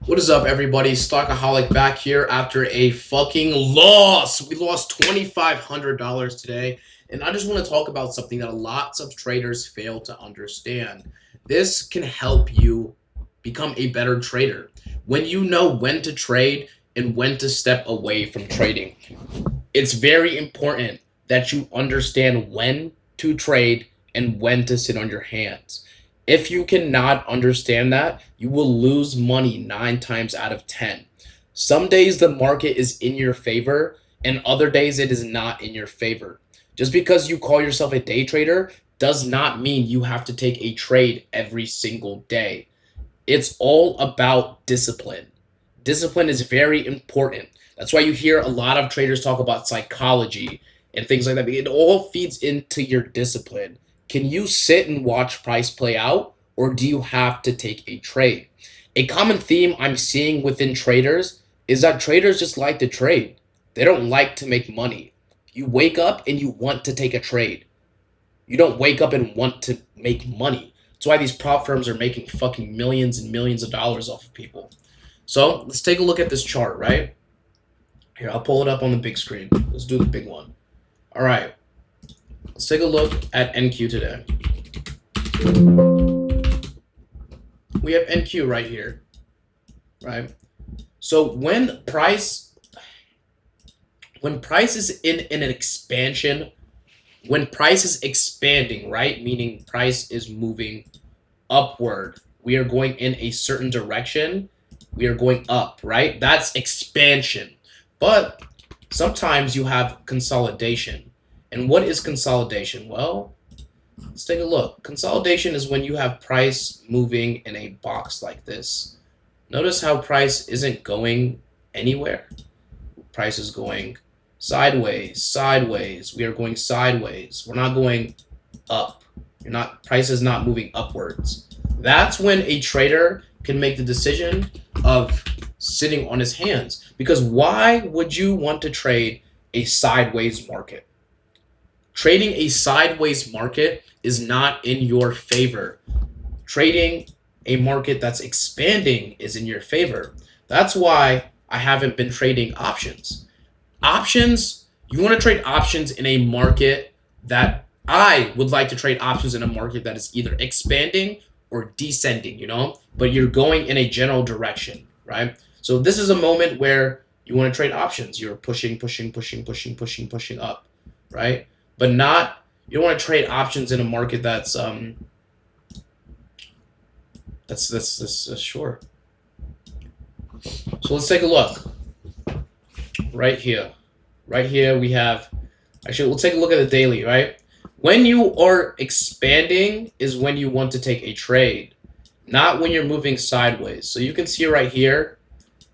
What is up, everybody? Stockaholic back here after a fucking loss. We lost $2,500 today, and I just want to talk about something that lots of traders fail to understand. This can help you become a better trader when you know when to trade and when to step away from trading. It's very important that you understand when to trade and when to sit on your hands. If you cannot understand that, you will lose money 9 times out of 10. Some days the market is in your favor, and other days it is not in your favor. Just because you call yourself a day trader does not mean you have to take a trade every single day. It's all about discipline. Discipline is very important. That's why you hear a lot of traders talk about psychology and things like that. It all feeds into your discipline. Can you sit and watch price play out, or do you have to take a trade? A common theme I'm seeing within traders is that traders just like to trade. They don't like to make money. You wake up and you want to take a trade. You don't wake up and want to make money. That's why these prop firms are making fucking millions and millions of dollars off of people. So let's take a look at this chart, right? Here, I'll pull it up on the big screen. Let's do the big one. All right. Let's take a look at NQ today. We have NQ right here, right? So when price is in an expansion, when price is expanding, right? Meaning price is moving upward. We are going in a certain direction. We are going up, right? That's expansion. But sometimes you have consolidation. And what is consolidation? Well, let's take a look. Consolidation is when you have price moving in a box like this. Notice how price isn't going anywhere. Price is going sideways, sideways. We are going sideways. We're not going up. Price is not moving upwards. That's when a trader can make the decision of sitting on his hands. Because why would you want to trade a sideways market? Trading a sideways market is not in your favor. Trading a market that's expanding is in your favor. That's why I haven't been trading options. Options, you want to trade options in a market that I would like to trade options in a market that is either expanding or descending, but you're going in a general direction, right? So this is a moment where you want to trade options. You're pushing, pushing, pushing, pushing, pushing, pushing up, right? But not, you don't want to trade options in a market that's short. So let's take a look. Right here. Right here we have, actually, we'll take a look at the daily, right? When you are expanding is when you want to take a trade, not when you're moving sideways. So you can see right here,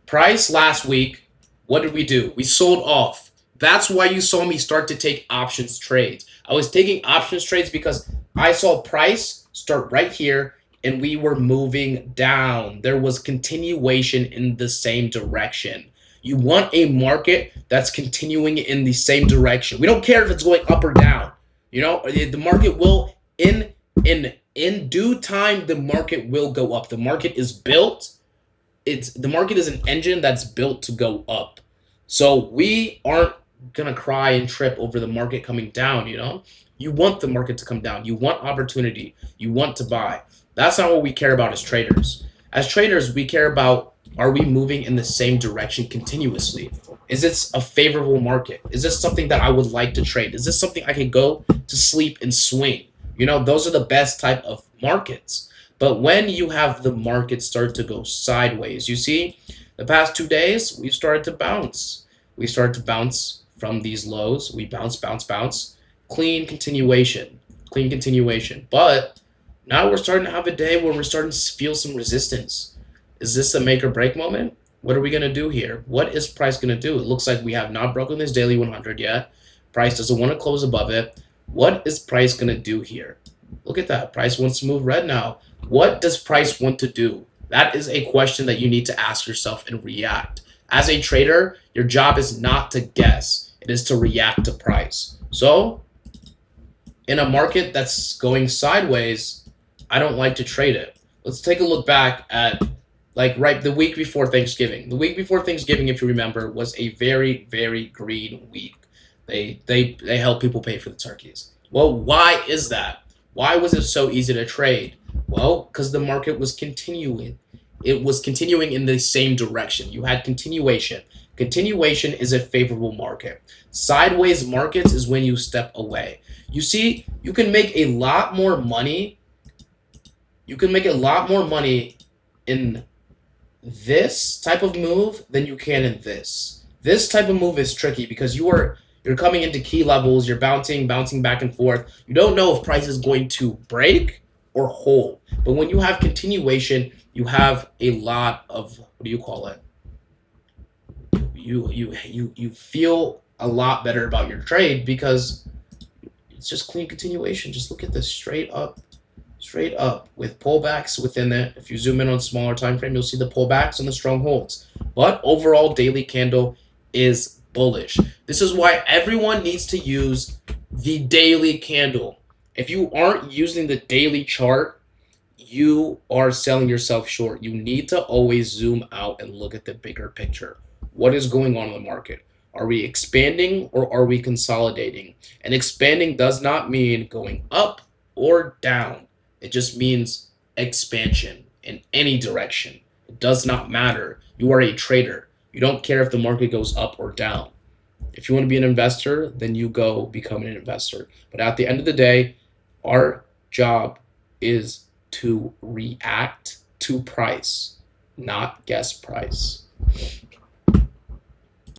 price last week, what did we do? We sold off. That's why you saw me start to take options trades. I was taking options trades because I saw price start right here and we were moving down. There was continuation in the same direction. You want a market that's continuing in the same direction. We don't care if it's going up or down. The market will in due time, the market will go up. The market is built. The market is an engine that's built to go up. So we aren't gonna cry and trip over the market coming down. You want the market to come down. You want opportunity. You want to buy. That's not what we care about as traders. As traders, we care about, are we moving in the same direction continuously? Is this a favorable market? Is this something that I would like to trade? Is this something I can go to sleep and swing? Those are the best type of markets. But when you have the market start to go sideways, you see, the past 2 days, we've started to bounce. We started to bounce from these lows. We bounce, bounce, bounce. Clean continuation. Clean continuation. But now we're starting to have a day where we're starting to feel some resistance. Is this a make or break moment? What are we going to do here? What is price going to do? It looks like we have not broken this daily 100 yet. Price doesn't want to close above it. What is price going to do here? Look at that. Price wants to move red now. What does price want to do? That is a question that you need to ask yourself and react. As a trader, your job is not to guess. It is to react to price. So, in a market that's going sideways, I don't like to trade it. Let's take a look back at like right the week before Thanksgiving. The week before Thanksgiving, if you remember, was a very, very green week. They help people pay for the turkeys. Well, why is that? Why was it so easy to trade? Well, because the market was continuing. It was continuing in the same direction. You had continuation. Continuation is a favorable market. Sideways markets is when you step away. You see, you can make a lot more money. You can make a lot more money in this type of move than you can in this. This type of move is tricky because you're coming into key levels, you're bouncing back and forth. You don't know if price is going to break or hold. But when you have continuation, you have a lot of what do you call it? You feel a lot better about your trade because it's just clean continuation. Just look at this straight up with pullbacks within it. If you zoom in on smaller time frame, you'll see the pullbacks and the strongholds. But overall, daily candle is bullish. This is why everyone needs to use the daily candle. If you aren't using the daily chart, you are selling yourself short. You need to always zoom out and look at the bigger picture. What is going on in the market? Are we expanding or are we consolidating? And expanding does not mean going up or down. It just means expansion in any direction. It does not matter. You are a trader. You don't care if the market goes up or down. If you want to be an investor, then you go become an investor. But at the end of the day, our job is to react to price, not guess price.